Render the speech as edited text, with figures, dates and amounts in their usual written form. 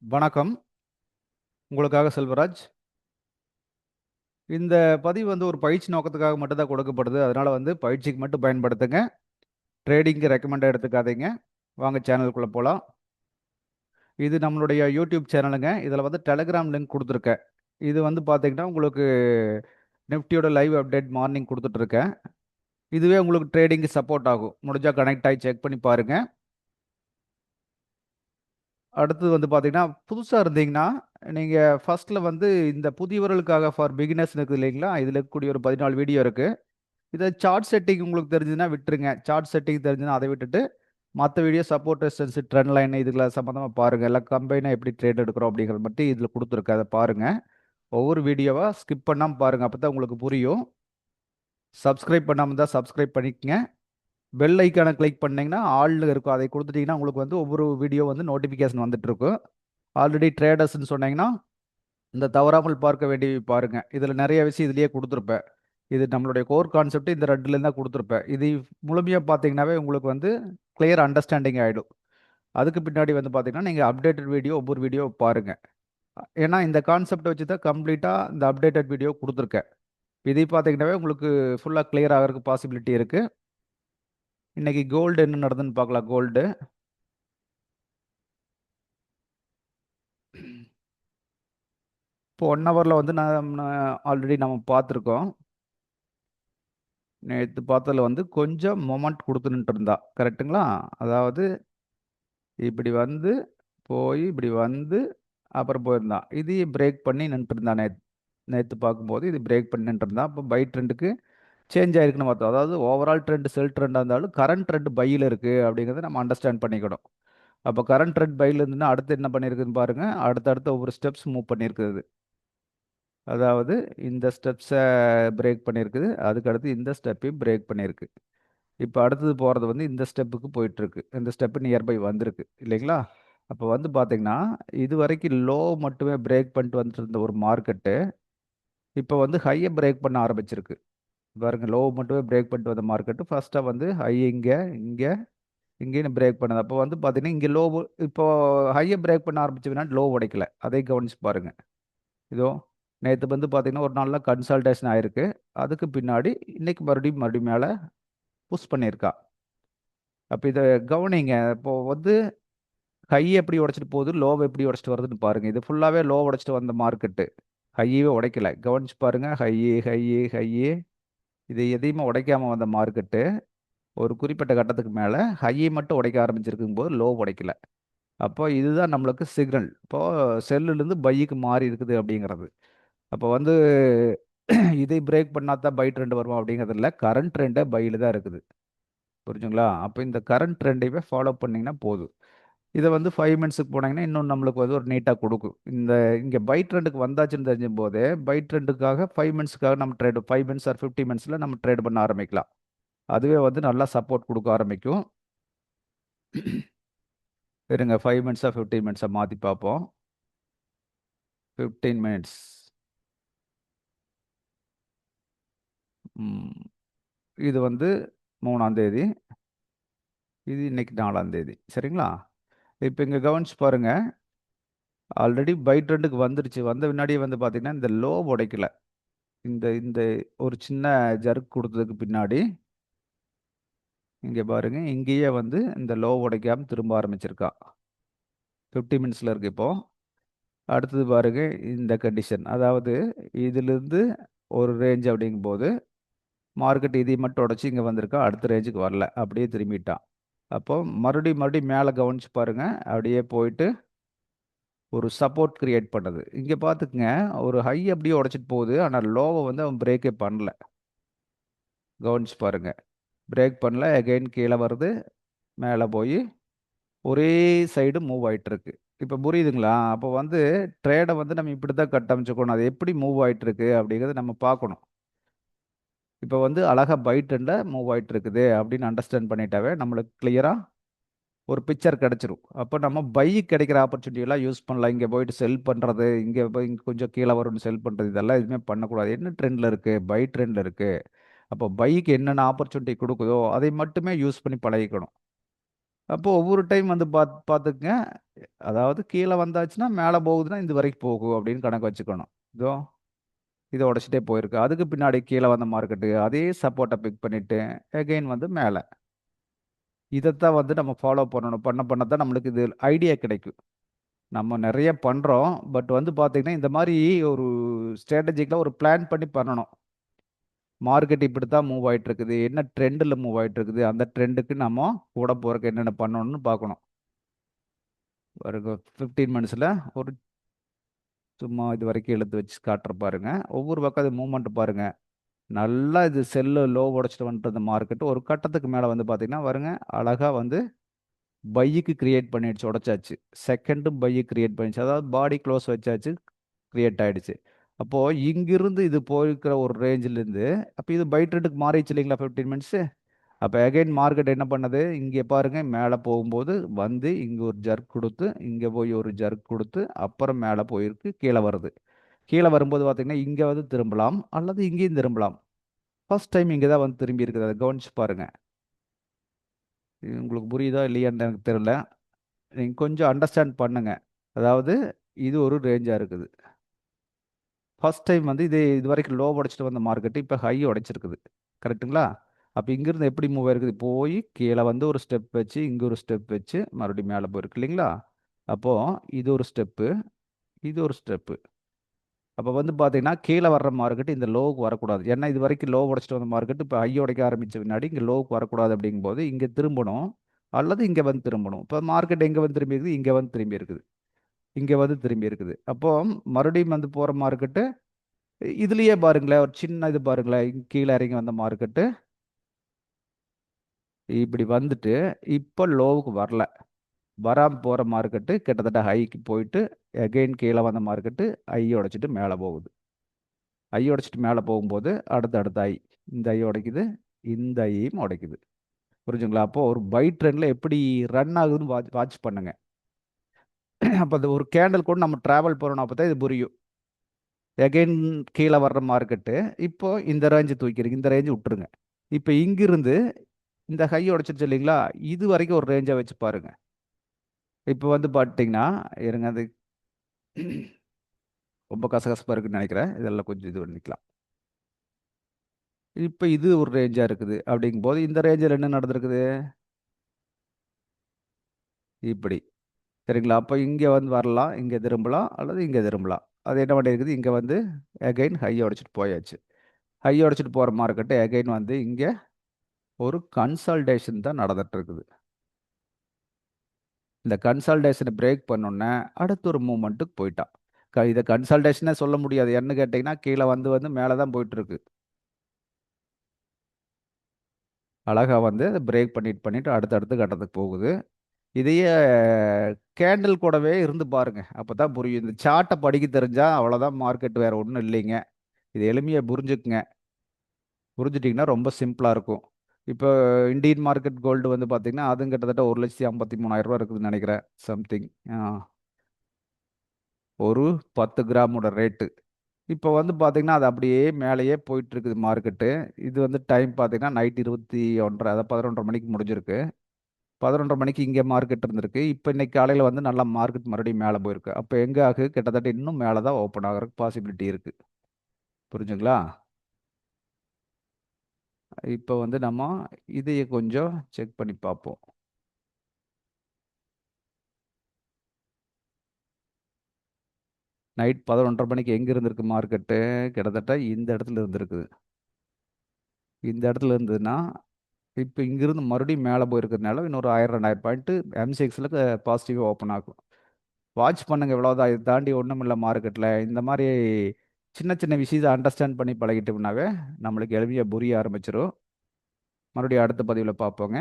வணக்கம். உங்களுக்காக செல்வராஜ். இந்த பதிவு வந்து ஒரு பயிற்சி நோக்கத்துக்காக மட்டும் தான் கொடுக்கப்படுது. அதனால வந்து பயிற்சிக்கு மட்டும் பயன்படுத்துங்க. ட்ரேடிங்க்கு ரெக்கமெண்டா எடுத்துக்காதீங்க. வாங்க சேனலுக்குள்ள போலாம். இது நம்மளுடைய யூடியூப் சேனலுங்க. இதில வந்து டெலகிராம் லிங்க் குடுத்துருக்கேன். இது வந்து பார்த்தீங்கன்னா, உங்களுக்கு நிஃப்டியோட லைவ் அப்டேட் மார்னிங் குடுத்துட்டுருக்கேன். இதுவே உங்களுக்கு ட்ரேடிங்க்கு சப்போர்ட் ஆகும். முடிஞ்சா கனெக்ட் ஆயி செக் பண்ணி பாருங்க. அடுத்தது வந்து பார்த்தீங்கன்னா, புதுசா இருந்தீங்கன்னா, நீங்க ஃபர்ஸ்ட்ல வந்து இந்த புதியவர்களுக்காக ஃபார் பிகினர்ஸ்ன்னு இருக்குது இல்லைங்களா? இதில இருக்கக்கூடிய ஒரு 14 வீடியோ இருக்கு. இத சார்ட் செட்டிங் உங்களுக்கு தெரிஞ்சதுன்னா விட்டுருங்க. சார்ட் செட்டிங் தெரிஞ்சதுன்னா அத விட்டுட்டு, மத்த video support, resistance, trend line இதுல சம்மந்தமா பாருங்க. எல்லாம் கம்பைனா எப்படி ட்ரேட் எடுக்கிறோம் அப்படிங்கிறத மட்டும் இதுல குடுத்துருக்கேன். அத பாருங்க. ஒவ்வொரு வீடியோவா ஸ்கிப் பண்ணாம பாருங்க. அப்பதான் உங்களுக்கு புரியும். சப்ஸ்கிரைப் பண்ணாம இருந்தா சப்ஸ்கிரைப் பண்ணிக்கங்க. பெல் ஐகான கிளிக் பண்ணீங்கன்னா, ஆல்னு இருக்கும். அதை குடுத்துட்டீங்கன்னா, உங்களுக்கு வந்து ஒவ்வொரு வீடியோ வந்து நோட்டிஃபிகேஷன் வந்துட்டு இருக்கும். ஆல்ரெடி ட்ரேடர்ஸ்ன்னு சொன்னீங்கன்னா, இந்த தவறாமல் பார்க்க வேண்டியவை பாருங்க. இதுல நெறைய விஷயம் இதுலயே குடுத்துருப்பேன். இது நம்மளுடைய கோர் கான்செப்ட் இந்த 2லேருந்து தான் குடுத்துருப்பேன். இது முழுமையா பார்த்தீங்கன்னாவே உங்களுக்கு வந்து கிளியர் அண்டர்ஸ்டாண்டிங் ஆயிடும். அதுக்கு பின்னாடி வந்து பார்த்தீங்கன்னா, நீங்க அப்டேட்டட் வீடியோ ஒவ்வொரு வீடியோ பாருங்க. ஏன்னா இந்த கான்செப்ட்ட வச்சு தான் கம்ப்ளீட்டா இந்த அப்டேட்டட் வீடியோ குடுத்துருக்கேன். இதை பார்த்தீங்கன்னாவே உங்களுக்கு ஃபுல்லா கிளியர் ஆகறதுக்கு பாசிபிலிட்டி இருக்கு. இன்னைக்கு கோல்டு என்ன நடந்ததுன்னு பார்க்கலாம் கோல்டு. இப்போ 1 ஹவர்ல வந்து ஆல்ரெடி நம்ம பார்த்துருக்கோம். நேத்து பார்த்ததுல வந்து கொஞ்சம் மொமெண்ட் குடுத்து நின்னுட்டுருந்தா. கரெக்ட்டுங்களா? அதாவது இப்படி வந்து, போய் இப்படி வந்து, அப்புறம் போயிருந்தான். இதையும் பிரேக் பண்ணி நின்னுட்டுருந்தான் நேத்து பார்க்கும்போது, இது பிரேக் பண்ணி நின்னுட்டுருந்தான். அப்போ பை ட்ரெண்டுக்கு சேஞ்ச் ஆயிருக்குன்னு பார்த்தோம். அதாவது ஓவரால் ட்ரெண்ட் செல் ட்ரெண்டா இருந்தாலும், கரண்ட் ட்ரெண்ட் பையில இருக்கு அப்படிங்கிறத நம்ம அண்டர்ஸ்டாண்ட் பண்ணிக்கணும். அப்போ கரண்ட் ட்ரெண்ட் பையில இருந்துன்னா, அடுத்து என்ன பண்ணியிருக்குதுன்னு பாருங்க. அடுத்தடுத்து ஒவ்வொரு ஸ்டெப்ஸ் மூவ் பண்ணியிருக்குது அது. அதாவது இந்த ஸ்டெப்ஸ பிரேக் பண்ணியிருக்குது. அதுக்கு அடுத்து இந்த ஸ்டெப்பையும் பிரேக் பண்ணியிருக்கு. இப்ப அடுத்தது போறது வந்து இந்த ஸ்டெப்புக்கு போயிட்டுருக்கு. இந்த ஸ்டெப் நியர்பை வந்திருக்கு. இல்லைங்களா? அப்ப வந்து பார்த்தீங்கன்னா, இதுவரைக்கும் லோ மட்டுமே பிரேக் பண்ணிட்டு வந்துட்டு இருந்த ஒரு மார்க்கெட்டு, இப்ப வந்து ஹைய பிரேக் பண்ண ஆரம்பிச்சிருக்கு. பாருங்க லோ மட்டுமே பிரேக் பண்ணிட்டு வந்த மார்க்கெட்டு, ஃபர்ஸ்ட்டா வந்து ஹை இங்க, இங்க, இங்கேன்னு பிரேக் பண்ணுது. அப்போ வந்து பார்த்தீங்கன்னா, இங்க லோ இப்போ ஹைய பிரேக் பண்ண ஆரம்பிச்ச பின்னாடி லோ உடைக்கல. அதையும் கவனிச்சு பாருங்க. இதோ நேத்து வந்து பார்த்தீங்கன்னா, ஒரு நாள்ல கன்சால்டேஷன் ஆயிருக்கு. அதுக்கு பின்னாடி இன்னைக்கு மறுபடியும் மறுபடியும் மேல புஷ் பண்ணியிருக்கா. அப்ப இத கவனிங்க. இப்போ வந்து ஹை எப்படி உடைச்சிட்டு போகுது, லோவ எப்படி உடைச்சிட்டு வருதுன்னு பாருங்க. இது ஃபுல்லாவே லோ உடைச்சிட்டு வந்த மார்க்கெட்டு. ஹையவே உடைக்கல. கவனிச்சு பாருங்க. ஹையி, ஹையி, ஹையி. இது எதையுமே உடைக்காம வந்த மார்க்கெட்டு, ஒரு குறிப்பிட்ட கட்டத்துக்கு மேல ஹையை மட்டும் உடைக்க ஆரம்பிச்சிருக்கும்போது, லோ உடைக்கல. அப்போ இதுதான் நம்மளுக்கு சிக்னல். இப்போ செல்லுலேருந்து பைக்கு மாறி இருக்குது அப்படிங்கிறது. அப்போ வந்து இதை பிரேக் பண்ணா தான் பை ட்ரெண்ட் வருமா அப்படிங்கிறது இல்ல. கரண்ட் ட்ரெண்டே பையில தான் இருக்குது. புரிஞ்சுங்களா? அப்ப இந்த கரண்ட் ட்ரெண்டைவே ஃபாலோ பண்ணீங்கன்னா போதும். இத வந்து 5 மினிட்ஸ்க்கு போனீங்கன்னா, இன்னும் நம்மளுக்கு வந்து ஒரு நீட்டா குடுக்கும். இங்க பை ட்ரெண்டுக்கு வந்தாச்சுன்னு தெரிஞ்சம்போதே, பை ட்ரெண்டுக்காக 5 மினிட்ஸ்க்காக நம்ம 5 மினிட்ஸ் ஆர் 50 மினிட்ஸ்ல நம்ம ட்ரேட் பண்ண ஆரம்பிக்கலாம். அதுவே வந்து நல்லா சப்போர்ட் குடுக்க ஆரம்பிக்கும். இருங்க 5 மினிட்ஸா, 15 மினிட்ஸா மாத்தி பார்ப்போம். 15 மினிட்ஸ். ம். இது வந்து 3ஆம் தேதி. இது இன்னைக்கு 4ஆம் தேதி. சரிங்களா? இப்ப இங்க கவனிச்சு பாருங்க. ஆல்ரெடி பை ட்ரெண்டுக்கு வந்துருச்சு. வந்த பின்னாடியே வந்து பார்த்தீங்கன்னா, இந்த லோ உடைக்கல. இந்த இந்த ஒரு சின்ன ஜர்க் குடுத்ததுக்கு பின்னாடி, இங்க பாருங்க, இங்கேயே வந்து இந்த லோ உடைக்காம திரும்ப ஆரம்பிச்சிருக்கா. 50 மினிட்ஸ்ல இருக்கு இப்போ. அடுத்தது பாருங்க, இந்த கண்டிஷன். அதாவது இதிலிருந்து ஒரு ரேஞ்ச் அப்படிங்கும்போது, மார்க்கெட் இதை மட்டும் உடைச்சு இங்க வந்திருக்கா. அடுத்த ரேஞ்சுக்கு வரல. அப்படியே திரும்பிட்டான். அப்போ மறுபடியும் மறுபடியும் மேல கவனிச்சு பாருங்க. அப்படியே போயிட்டு ஒரு சப்போர்ட் கிரியேட் பண்ணுது. இங்க பார்த்துக்கங்க, ஒரு ஹை அப்படியே உடைச்சிட்டு போகுது. ஆனா லோவ வந்து அவன் பிரேக்கே பண்ணல. கவனிச்சு பாருங்க. பிரேக் பண்ணல. அகைன் கீழ வருது. மேல போயி ஒரே சைடு மூவ் ஆயிட்டிருக்கு. இப்ப புரியுதுங்களா? அப்போ வந்து ட்ரேட வந்து நம்ம இப்படித்தான் கட்டமைச்சுக்கணும். அது எப்படி மூவ் ஆயிட்டிருக்கு அப்படிங்கிறத நம்ம பார்க்கணும். இப்ப வந்து அழகா பை ட்ரெண்ட்ல மூவ் ஆயிட்டிருக்குது அப்படின்னு அண்டர்ஸ்டாண்ட் பண்ணிட்டாவே, நம்மளுக்கு கிளியரா ஒரு பிக்சர் கிடைச்சிரும். அப்ப நம்ம பைக்கு கிடைக்கிற ஆப்பர்ச்சுனிட்டி எல்லாம் யூஸ் பண்ணலாம். இங்க போயிட்டு செல் பண்றது, இங்க போய் இங்க கொஞ்சம் கீழ வரும்னு செல் பண்றது, இதெல்லாம் எதுவுமே பண்ணக்கூடாது. என்ன ட்ரெண்ட்ல இருக்கு? பை ட்ரெண்ட்ல இருக்கு. அப்போ பைக்கு என்னென்ன ஆப்பர்ச்சுனிட்டி குடுக்குதோ, அதை மட்டுமே யூஸ் பண்ணி பழகிக்கணும். அப்போ ஒவ்வொரு டைம் வந்து பார்த்துக்குங்க. அதாவது கீழ வந்தாச்சுன்னா, மேல போகுதுன்னா, இது வரைக்கும் போகும் அப்படின்னு கணக்கு வச்சுக்கணும். இதோ இத உடைச்சுட்டே போயிருக்கு. அதுக்கு பின்னாடி கீழ வந்த மார்க்கெட்டு, அதே சப்போர்ட்ட பிக் பண்ணிட்டு, அகைன் வந்து மேல. இதத்தான் வந்து நம்ம ஃபாலோ பண்ணணும். பண்ண பண்ண தான் நம்மளுக்கு இது ஐடியா கிடைக்கும். நம்ம நெறைய பண்றோம். பட் வந்து பார்த்தீங்கன்னா, இந்த மாரி ஒரு ஸ்ட்ராட்டஜிக்கலா ஒரு பிளான் பண்ணி பண்ணணும். மார்க்கெட் இப்படித்தான் மூவ் ஆயிட்டு இருக்குது. என்ன ட்ரெண்ட்ல மூவ் ஆயிட்டு இருக்குது. அந்த ட்ரெண்டுக்கு நம்ம கூட போறதுக்கு என்னென்ன பண்ணணும்னு பார்க்கணும். ஒரு 15 மினிட்ஸ்ல ஒரு சும்மா இதுவரைக்கும் இழுத்து வச்சு காட்டுறேன் பாருங்க. ஒவ்வொரு பக்கம் அது மூவ்மெண்ட் பாருங்க. நல்லா இது செல்லு லோ உடைச்சிட்டு வந்துட்டு இருந்த மார்க்கெட் ஒரு கட்டத்துக்கு மேல வந்து பார்த்தீங்கன்னா பாருங்க, அழகா வந்து பைக்கு கிரியேட் பண்ணிடுச்சு, உடைச்சாச்சு. செகண்டும் பைய கிரியேட் பண்ணிடுச்சு. அதாவது பாடி க்ளோஸ் வச்சாச்சு, கிரியேட் ஆயிடுச்சு. அப்போ இங்கிருந்து இது போயிருக்கிற ஒரு ரேஞ்சிலேருந்து அப்போ இது பை ட்ரெண்டுக்கு மாறிடுச்சு இல்லைங்களா 15 மினிட்ஸ். அப்போ அகைன் மார்க்கெட் என்ன பண்ணுது, இங்கே பாருங்க மேலே போகும்போது வந்து இங்கே ஒரு ஜர்க் கொடுத்து இங்கே போய் ஒரு ஜர்க் கொடுத்து அப்புறம் மேலே போயிருக்கு, கீழே வருது. கீழே வரும்போது பார்த்தீங்கன்னா இங்கே வந்து திரும்பலாம் அல்லது இங்கேயும் திரும்பலாம். ஃபர்ஸ்ட் டைம் இங்கே தான் வந்து திரும்பி இருக்குது, அதை கவனிச்சு பாருங்க. இது உங்களுக்கு புரியுதா இல்லையான்னு எனக்கு தெரியல. நீங்கள் கொஞ்சம் அண்டர்ஸ்டாண்ட் பண்ணுங்க. அதாவது இது ஒரு ரேஞ்சாக இருக்குது. ஃபர்ஸ்ட் டைம் வந்து இது வரைக்கும் லோ உடைச்சிட்டு வந்த மார்க்கெட் இப்போ ஹை உடைச்சிருக்குது. கரெக்ட்டுங்களா? அப்போ இங்கிருந்து எப்படி மூவ் ஆயிருக்குது? போய் கீழே வந்து ஒரு ஸ்டெப் வச்சு, இங்கே ஒரு ஸ்டெப் வச்சு மறுபடியும் மேலே போயிருக்கு இல்லைங்களா? அப்போ இது ஒரு ஸ்டெப்பு, இது ஒரு ஸ்டெப்பு. அப்போ வந்து பார்த்தீங்கன்னா, கீழே வர்ற மார்க்கெட் இந்த லோவுக்கு வரக்கூடாது. ஏன்னா இது வரைக்கும் லோ உடைச்சிட்டு வந்த மார்க்கெட் இப்போ ஹை உடைக்க ஆரம்பிச்ச பின்னாடி இங்கே லோவுக்கு வரக்கூடாது அப்படிங்கும்போது இங்கே திரும்பணும் அல்லது இங்கே வந்து திரும்பணும். இப்போ மார்க்கெட் எங்கே வந்து திரும்பி இருக்குது? இங்கே வந்து திரும்பி இருக்குது. இங்கே வந்து திரும்பி இருக்குது. அப்போ மறுபடியும் வந்து போகிற மார்க்கெட்டு இதுலயே பாருங்களேன், ஒரு சின்ன இது பாருங்களேன், கீழே இறங்கி வந்த மார்க்கெட்டு இப்படி வந்துட்டு இப்போ லோவுக்கு வரல. வராம போகிற மார்க்கெட்டு கிட்டத்தட்ட ஹைக்கு போயிட்டு அகெயின் கீழே வந்த மார்க்கெட்டு ஐ உடைச்சிட்டு மேலே போகுது. ஐ உடைச்சிட்டு மேலே போகும்போது அடுத்த ஐ, இந்த ஐ உடைக்குது, இந்த ஐயும் உடைக்குது. புரிஞ்சுங்களா? அப்போ ஒரு பை ட்ரெண்ட்ல எப்படி ரன் ஆகுதுன்னு வாட்ச் வாட்ச் பண்ணுங்க. அப்போ அது ஒரு கேண்டில் கூட நம்ம டிராவல் பண்ணணும், அப்போ தான் இது புரியும். எகைன் கீழே வர்ற மார்க்கெட்டு இப்போ இந்த ரேஞ்சு தூக்கிருக்கு, இந்த ரேஞ்சு விட்டுருங்க. இப்போ இங்கிருந்து இந்த ஹை உடைச்சிருச்சு இல்லைங்களா? இது வரைக்கும் ஒரு ரேஞ்சா வச்சு பாருங்க. இப்போ வந்து பார்த்தீங்கன்னா, இருங்க அது ரொம்ப கசகசப்பா இருக்குன்னு நினைக்கிறேன். இதெல்லாம் கொஞ்சம் இது பண்ணிக்கலாம். இப்போ இது ஒரு ரேஞ்சா இருக்குது. அப்படிங்கும்போது இந்த ரேஞ்சில் என்ன நடந்திருக்குது? இப்படி. சரிங்களா? அப்போ இங்கே வந்து வரலாம், இங்கே திரும்பலாம் அல்லது இங்கே திரும்பலாம். அது என்ன பண்ணியிருக்குது? இங்கே வந்து அகைன் ஹை உடைச்சிட்டு போயாச்சு. ஹை உடைச்சிட்டு போகிற மார்க்கெட்டு அகைன் வந்து இங்கே ஒரு கன்சால்டேஷன் தான் நடந்துட்டு இருக்குது. இந்த கன்சால்டேஷனை பிரேக் பண்ணோன்னே அடுத்து ஒரு மூமெண்ட்டுக்கு போயிட்டான். இதை கன்சால்டேஷனே சொல்ல முடியாது. என்ன கேட்டிங்கன்னா கீழே வந்து வந்து மேலே தான் போயிட்டு இருக்கு. அழகா வந்து அதை பிரேக் பண்ணிட்டு பண்ணிட்டு அடுத்தடுத்து கட்டத்துக்கு போகுது. இதையே கேண்டில் கூடவே இருந்து பாருங்க. அப்பதான் புரியும். இந்த சார்ட்டை படிக்க தெரிஞ்சா அவ்வளோதான் மார்க்கெட், வேற ஒன்றும் இல்லைங்க. இது எளிமையா புரிஞ்சுக்குங்க. புரிஞ்சுட்டிங்கன்னா ரொம்ப சிம்பிளா இருக்கும். இப்போ இந்தியன் மார்க்கெட் கோல்டு வந்து பார்த்தீங்கன்னா, அதுவும் கிட்டத்தட்ட 1,53,000 இருக்குதுன்னு நினைக்கிறேன். சம்திங். ஒரு 10 கிராமோட ரேட்டு. இப்போ வந்து பார்த்தீங்கன்னா, அது அப்படியே மேலேயே போயிட்டு இருக்குது மார்க்கெட்டு. இது வந்து டைம் பார்த்தீங்கன்னா, நைட் 21:30 அதாவது 11:30 மணிக்கு முடிஞ்சிருக்கு. 11:30 மணிக்கு இங்கே மார்க்கெட் இருந்திருக்கு. இப்போ இன்னைக்கு காலையில் வந்து நல்லா மார்க்கெட் மறுபடியும் மேலே போயிருக்கு. அப்போ எங்கே ஆகு கிட்டத்தட்ட இன்னும் மேலே தான் ஓப்பன் ஆகிறதுக்கு பாசிபிலிட்டி இருக்கு. புரிஞ்சுங்களா? இப்போ வந்து நம்ம இதைய கொஞ்சம் செக் பண்ணி பார்ப்போம். நைட் 11:30 மணிக்கு எங்கே இருந்திருக்கு மார்க்கெட்டு? கிட்டத்தட்ட இந்த இடத்துல இருந்திருக்குது. இந்த இடத்துல இருந்ததுன்னா, இப்போ இங்கிருந்து மறுபடியும் மேலே போயிருக்கிறதுனால இன்னொரு 1000 2000 பாயிண்ட் M6ல பாசிட்டிவாக ஓப்பன் ஆகும். வாட்ச் பண்ணுங்க, இவ்வளோதான். இதை தாண்டி ஒன்றும் இல்லை மார்க்கெட்டில். இந்த மாதிரி சின்ன சின்ன விஷயத்தை அண்டர்ஸ்டாண்ட் பண்ணி பழகிட்டோம்னாவே நம்மளுக்கு எளிமையாக புரிய ஆரம்பிச்சிடும். மறுபடியும் அடுத்த பதிவில் பார்ப்போங்க.